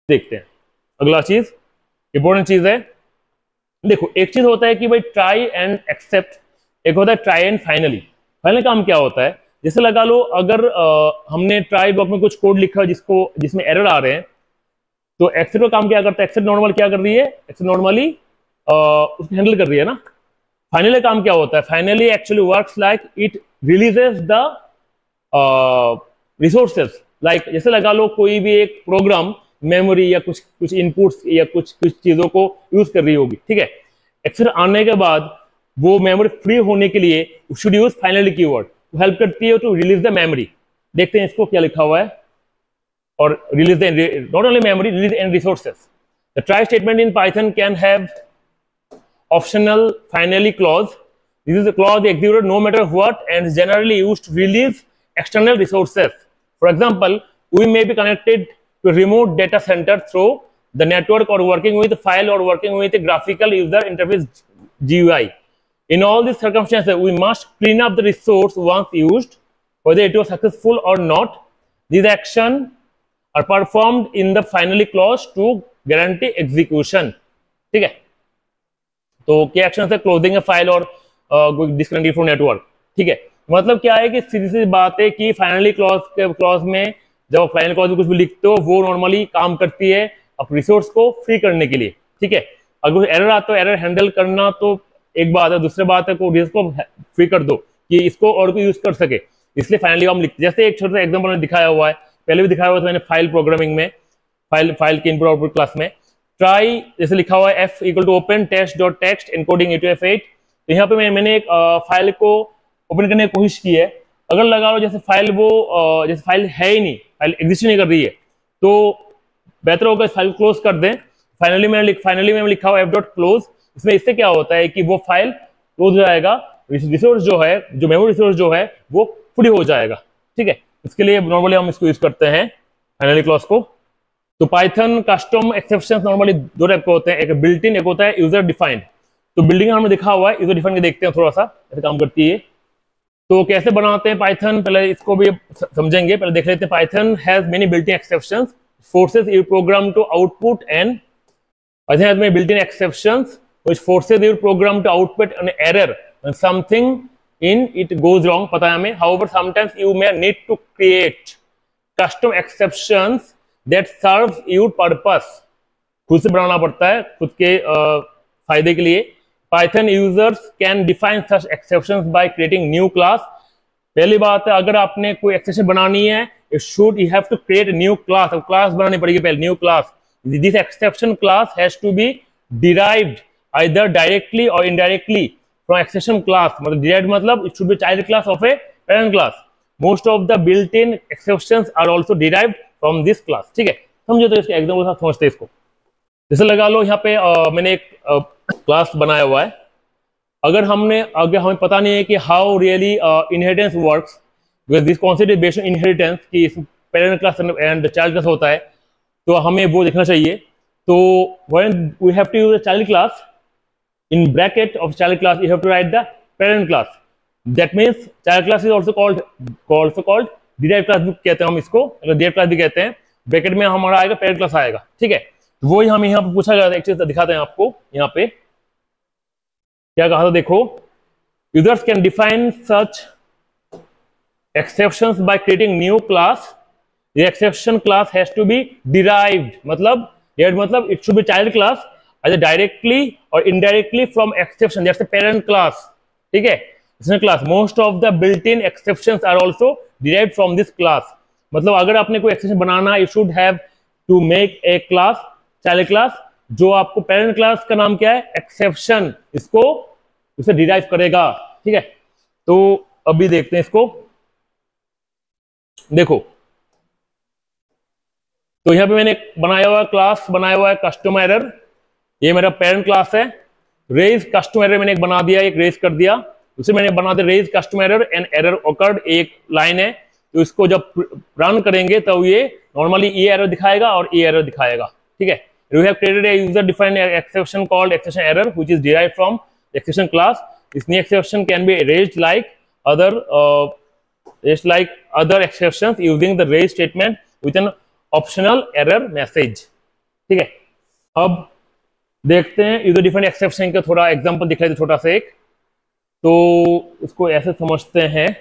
देखते हैं। अगला चीज इंपॉर्टेंट चीज है, देखो एक चीज होता है कि भाई ट्राई एंड एक्सेप्ट, एक होता है ट्राई एंड फाइनली। फाइनल काम क्या होता है, जैसे लगा लो अगर हमने ट्राई ब्लॉक में कुछ कोड लिखा है जिसमें एरर आ रहे हैं, तो एक्सेप्ट का काम क्या करता है, एक्सेप्ट नॉर्मल क्या कर रही है, एक्सेप्ट नॉर्मली उसको हैंडल कर रही है ना। फाइनली काम क्या होता है, finally actually works like it releases the resources, like जैसे लगा लो कोई भी एक प्रोग्राम मेमोरी या कुछ इनपुट्स या कुछ चीजों को यूज कर रही होगी, ठीक है। एक्सेप्ट आने के बाद वो मेमोरी फ्री होने के लिए should use finally keyword, help करती है टू रिलीज द मेमोरी। देखते हैं इसको क्या लिखा हुआ है, और release the not only memory, release and resources. The try statement in Python can have optional finally clause. This is a clause executed no matter what and is generally used to release external resources. For example, we may be connected to a remote data center through the network or working with a file or working with a graphical user interface GUI. In all these circumstances, we must clean up the resource once used, whether it was successful or not. This action are performed in the finally clause to guarantee execution, ठीक है। तो क्या action है, closing ए file और disconnecting from network, ठीक है। मतलब क्या है कि सीधी सी बात है कि फाइनली क्लॉज में जब फाइनल क्लॉज में कुछ भी लिखते हो वो नॉर्मली काम करती है अब रिसोर्स को फ्री करने के लिए, ठीक है। अगर एरर आता है, एरर हैंडल करना तो एक बात है, दूसरी बात है को रिसोर्स को फ्री कर दो कि इसको और कोई यूज कर सके, इसलिए फाइनली हम लिखते। जैसे एक छोटा सा एग्जांपल मैंने दिखाया हुआ है, पहले भी दिखाया हुआ था मैंने फाइल प्रोग्रामिंग में, फाइल के इनपुट आउटपुट क्लास में ट्राई जैसे लिखा हुआ है f equal to open test.txt encoding A2F8। तो यहाँ पे मैंने एक फाइल को ओपन करने की कोशिश की है। अगर लगा लो जैसे फाइल जैसे फाइल है ही नहीं, फाइल एग्जिस्ट नहीं कर रही है, तो बेहतर होगा इस फाइल क्लोज कर दें। फाइनली मैंने लिखा हुआ f.close, इसमें इससे क्या होता है कि वो फाइल क्लोज हो जाएगा, रिसोर्स जो है, जो मेमोरी रिसोर्स जो है वो फ्री हो जाएगा, ठीक है। इसके लिए नॉर्मली हम इसको यूज करते हैं फाइनली क्लॉज को। तो पाइथन कस्टम एक्सेप्शंस नॉर्मली दो टाइप के होते हैं, एक बिल्ट इन, एक होता है यूजर डिफाइंड। तो बिल्डिंग हमने दिखा हुआ है, यूजर डिफाइंड के देखते हैं थोड़ा सा कैसे काम करती है। तो कैसे बनाते हैं पाइथन, पहले इसको भी समझेंगे, पहले देख लेते हैं। Python has many built in exceptions, forces your program to output and Python has many built-in exceptions which forces your program to output an error when something in it goes wrong, पता है हमें। However, sometimes you may need to create custom exceptions that serves your purpose, खुद से बनाना पड़ता है खुद के फायदे के लिए। Python users can define such exceptions by creating new class। पहली बात है, अगर आपने कोई एक्सेप्शन बनानी है, you have to create a new class, अब क्लास बनानी पड़ेगी पहले, new class. This exception class has to be derived either directly or indirectly from exception class। मतलब derived मतलब it should be child class of a parent class। Most of the built-in exceptions are also derived from this class, ठीक है। समझो तो इसके example के साथ समझते हैं इसको। जैसे लगा लो यहाँ पे मैंने एक क्लास बनाया हुआ है। अगर हमें पता नहीं है कि how really inheritance works, because this concept is based on inheritance कि parent class and child class होता है, तो हमें वो देखना चाहिए। तो when we have to use a child class, in bracket of child class you have to write the parent class. That means child class is also called derived class भी कहते हैं हम इसको, अगर डिराइव्ड क्लास भी कहते हैं। Bracket में हमारा आएगा पेरेंट क्लास आएगा, ठीक है। तो वही हमें यहाँ पे पूछा गया था, एक चीज दिखाते हैं आपको। यहाँ पे क्या कहा था, देखो, users can define such exceptions by creating new class। The exception class has to be derived, मतलब it should be child class either directly or indirectly from exception, that's the parent class, ठीक है, इसमें class। Most of the built-in exceptions are also derived from this class। मतलब अगर आपने कोई exception banana, you should have to make a class, child class, जो आपको parent class का नाम क्या है, exception, इसको उसे derive करेगा, ठीक है। तो अभी देखते हैं इसको, देखो। तो यहां पे मैंने बनाया हुआ क्लास बनाया हुआ है कस्टम एरर, ये मेरा पेरेंट क्लास है। रेज कस्टम एरर मैंने एक बना दिया, एक रेज कर दिया। उसे मैंने बना दिया raise custom error and error occurred, एक लाइन है। तो इसको जब रन करेंगे तो ये नॉर्मली ये एरर दिखाएगा और ये एरर दिखाएगा, ठीक है। We have created a user defined exception called exception error which is derived from exception class. This new exception can be raised like other exceptions using the raise statement with an optional error message, ठीक है। अब देखते हैं user defined exception का थोड़ा example दिख रहा है छोटा सा एक। तो इसको ऐसे समझते हैं,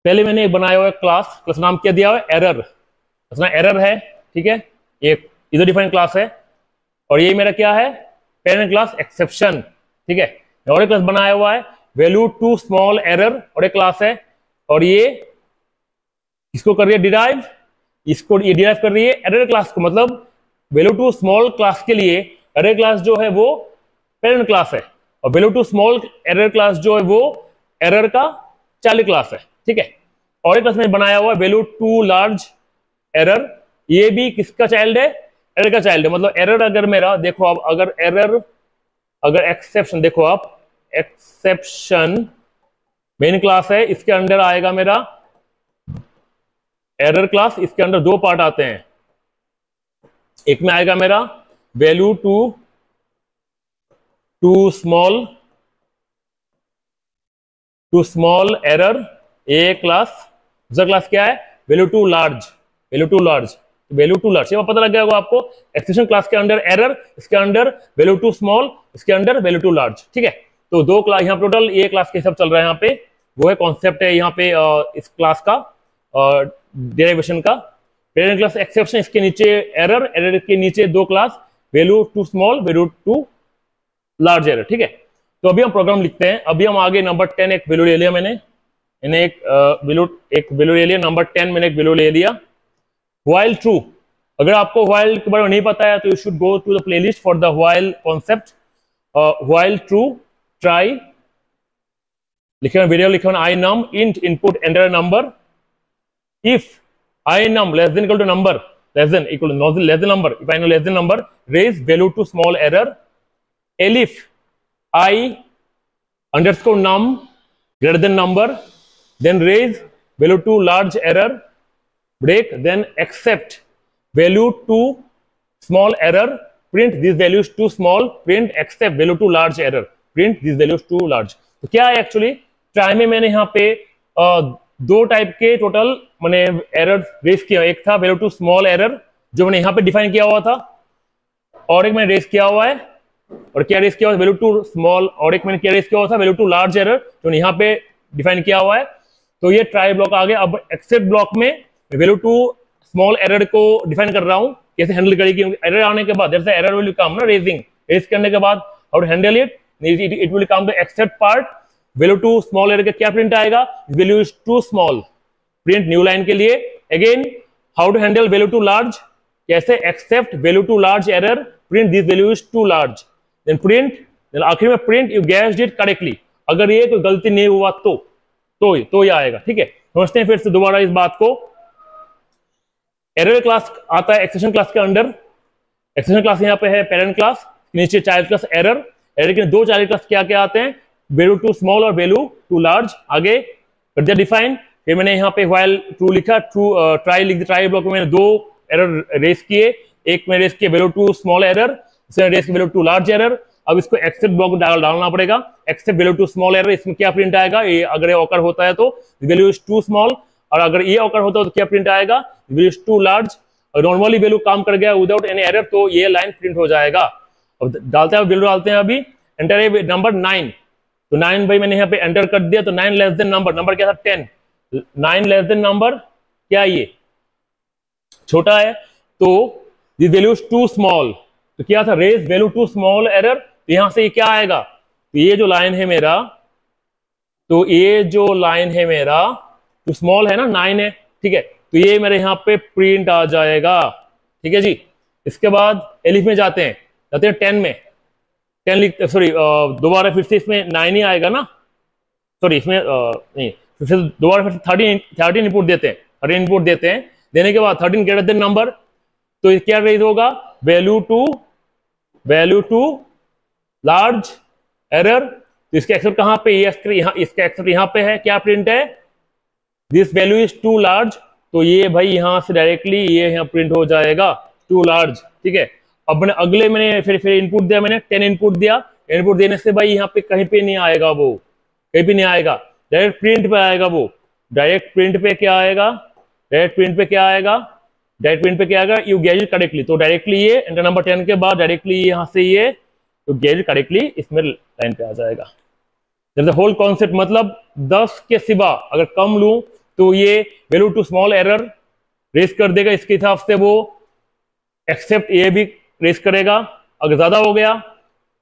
पहले मैंने बनाया हुआ क्लास नाम क्या दिया हुआ है, एरर। क्लास एरर है, ठीक है, एक यूजर डिफाइंड क्लास है। और ये मेरा क्या है, पेरेंट क्लास एक्सेप्शन, ठीक है। और एक क्लास बनाया हुआ है वैल्यू टू स्मॉल एरर, और एक क्लास है, और ये इसको कर रही है डिराइव, इसको ये डिराइव कर रही है एरर क्लास को, मतलब वैल्यू टू स्मॉल क्लास के लिए एरर क्लास जो है वो पेरेंट क्लास है, और value too small error class जो है वो एरर का चाइल्ड क्लास है, ठीक है। और एक क्लास में बनाया हुआ वैल्यू टू लार्ज एरर, ये भी किसका चाइल्ड है, एरर का चाइल्ड है। मतलब एरर अगर मेरा देखो आप, अगर एरर, अगर एक्सेप्शन देखो आप, एक्सेप्शन मेन क्लास है, इसके अंडर आएगा मेरा एरर क्लास। इसके अंदर दो पार्ट आते हैं, एक में आएगा मेरा value too small error, a class. दूसरा क्लास क्या है, value too large, value too large. ये पता लग गया होगा आपको, एक्सेप्शन क्लास के अंडर एरर, इसके अंडर वैल्यू टू स्मॉल, इसके अंडर वैल्यू टू लार्ज, ठीक है। तो दो क्लास यहाँ टोटल ये क्लास के सब चल रहा है यहाँ पे, वो है कॉन्सेप्ट है यहाँ पे इस क्लास का डेरिवेशन का। पेरेंट क्लास एक्सेप्शन, इसके नीचे एरर के नीचे दो class value too small, value too large error, ठीक है। तो अभी हम प्रोग्राम लिखते हैं। अभी हम आगे नंबर 10 एक वैल्यू ले लिया मैंने, एक वैल्यू ले लिया, नंबर 10 मैंने एक वैल्यू ले लिया। व्हाइल ट्रू, अगर आपको व्हाइल के बारे में नहीं पता है तो you should go to the playlist for the while concept. While true try लिखे वीडियो लिखे i num int input enter number, if i num less than equal to number, less than equal to not less than number, if i no less than number raise value too small error, elif I underscore num greater than number, then raise value to large error, break, then accept value to small error, print these values too small, print accept value to large error, print these values too large। तो क्या है actually, try में मैंने यहाँ पे दो type के total मैंने एरर रेज किया। एक था वैल्यू टू स्मॉल एरर जो मैंने यहाँ पे डिफाइन किया हुआ था, और एक मैंने रेज किया हुआ है, और क्या रेस किया हुआ वैल्यू टू स्मॉल, और एक मैंने क्या रेस किया हुआ था वैल्यू टू लार्ज एरर जो यहाँ पे डिफाइन किया हुआ है। तो ये ट्राई ब्लॉक आ गया। अब एक्सेप्ट ब्लॉक में वैल्यू टू स्मॉल एरर को डिफाइन कर रहा हूँ, कैसे हैंडल करेगी एरर आने के बाद, जैसे एरर विल कम ना रेजिंग, रेज करने के बाद how to handle it, it will come the except part. Value too small error का क्या प्रिंट आएगा, value is too small, print new line के लिए। Again how to handle value too large, कैसे except value too large error, print this value is too large, then print, then आखिर में print you guessed it correctly. अगर ये कोई गलती नहीं हुआ तो ये आएगा, ठीक है। समझते हैं फिर से दोबारा इस बात को। एरर क्लास आता है एक्सेप्शन क्लास के अंडर, एक्सेप्शन क्लास यहाँ पे है पेरेंट क्लास, नीचे चाइल्ड क्लास एरर। एरर के दो चाइल्ड क्लास क्या क्या आते हैं, वैल्यू टू स्मॉल और वैल्यू टू लार्ज। आगे कर दिया डिफाइन, फिर मैंने यहाँ पे व्हाइल ट्रू लिखा, ट्रू ट्राई लिख दिया। ट्राई ब्लॉक में मैंने दो एरर रेस किए, एक में रेस किया value too small error, raise value too large error. अब इसको एक्सेप्ट ब्लॉक डालना पड़ेगा, except value too small error. इसमें क्या प्रिंट आएगा, ये अगर ये ऑकर होता है तो वैल्यू इज टू स्मॉल, और अगर ये ऑकर होता है तो क्या प्रिंट आएगा, वैल्यू इज टू लार्ज। और नॉर्मली वैल्यू काम कर गया विदाउट एनी एरर तो ये लाइन प्रिंट हो जाएगा। अब डालते हैं, वैल्यू डालते हैं अभी, एंटर ए नंबर 9, तो 9 भाई मैंने यहाँ पे एंटर कर दिया। तो 9 लेस देन नंबर, नंबर क्या था 10, 9 लेस देन नंबर क्या ये छोटा है, तो this value is too small, तो क्या था raise value too small error. तो यहां से ये क्या आएगा, तो ये जो लाइन है मेरा, तो ये जो लाइन है मेरा तो स्मॉल है ना, 9 है, ठीक है। तो ये मेरे यहाँ पे प्रिंट आ जाएगा, ठीक है जी। इसके बाद एलिफ में जाते हैं 10 में, 10 लिखते, सॉरी दोबारा फिर से इसमें 9 ही आएगा ना, सॉरी इसमें नहीं, फिर से दोबारा फिर 13 इनपुट देते हैं, 13 इनपुट देते हैं। देने के बाद 13 ग्रेटर देन नंबर, तो क्या रेज होगा, वैल्यू टू लार्ज एरर। तो इसका एक्सेप्ट कहां पे, यहाँ इसका एक्सेप्ट यहाँ पे है, क्या प्रिंट है, this value is too large. तो ये भाई यहां से डायरेक्टली ये यहाँ प्रिंट हो जाएगा टू लार्ज, ठीक है। अब मैंने अगले मैंने फिर इनपुट दिया, मैंने 10 इनपुट दिया। इनपुट देने से भाई यहाँ पे कहीं पे नहीं आएगा, वो कहीं पे नहीं आएगा, डायरेक्ट प्रिंट पे आएगा। वो डायरेक्ट प्रिंट पे क्या आएगा, डायरेक्ट प्रिंट पे क्या आएगा, डायरेक्ट प्रिंट पे क्या आएगा, यू गेट इट करेक्टली, तो डायरेक्टली ये एंटर नंबर 10 के बाद डायरेक्टली यहाँ से ये यू गेट इट करेक्टली इसमें लाइन पे आ जाएगा। जैसे होल कॉन्सेप्ट मतलब 10 के सिवा अगर कम लूं तो ये value too small error raise कर देगा, इसके हिसाब से वो एक्सेप्ट ये भी रेस करेगा। अगर ज्यादा हो गया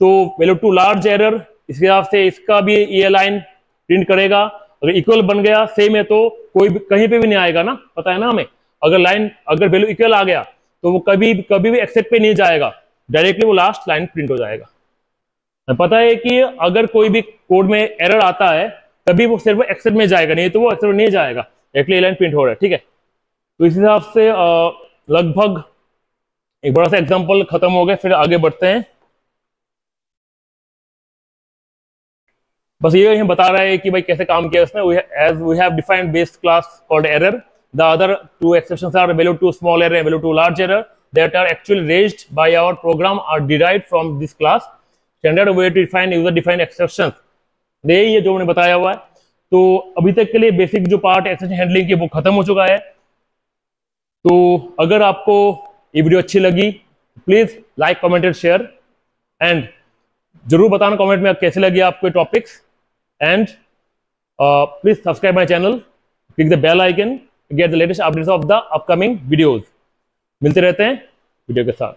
तो वैल्यू टू लार्ज एरर, इसके हिसाब से इसका भी ये लाइन प्रिंट करेगा। अगर इक्वल बन गया सेम है तो कोई भी कहीं पे भी नहीं आएगा ना, पता है ना हमें। अगर वैल्यू इक्वल आ गया तो वो कभी भी एक्सेप्ट पे नहीं जाएगा, डायरेक्टली वो लास्ट लाइन प्रिंट हो जाएगा। पता है कि अगर कोई भी कोड में एरर आता है तभी वो सिर्फ एक्सेप्ट में जाएगा, नहीं तो वो एक्सेप्ट नहीं जाएगा, डायरेक्टली लाइन प्रिंट हो रहा है, ठीक है। तो इस हिसाब से लगभग एक बड़ा सा एग्जांपल खत्म हो गया, फिर आगे बढ़ते हैं। बस ये बता रहा है कि भाई कैसे काम किया उसने। as we have defined base class called error, the other two exceptions are value to small error and value to large error that are actually raised by our program are derived from this class. Standard way to define user defined exceptions, यही है जो मैंने बताया हुआ है। तो अभी तक के लिए बेसिक जो पार्ट एक्सेप्शन हैंडलिंग की वो खत्म हो चुका है। तो अगर आपको ये वीडियो अच्छी लगी please like comment and share, and जरूर बताना कमेंट में कैसे लगी आपको topics, and please subscribe my channel, click the bell icon, get the latest updates of the upcoming videos. मिलते रहते हैं वीडियो के साथ।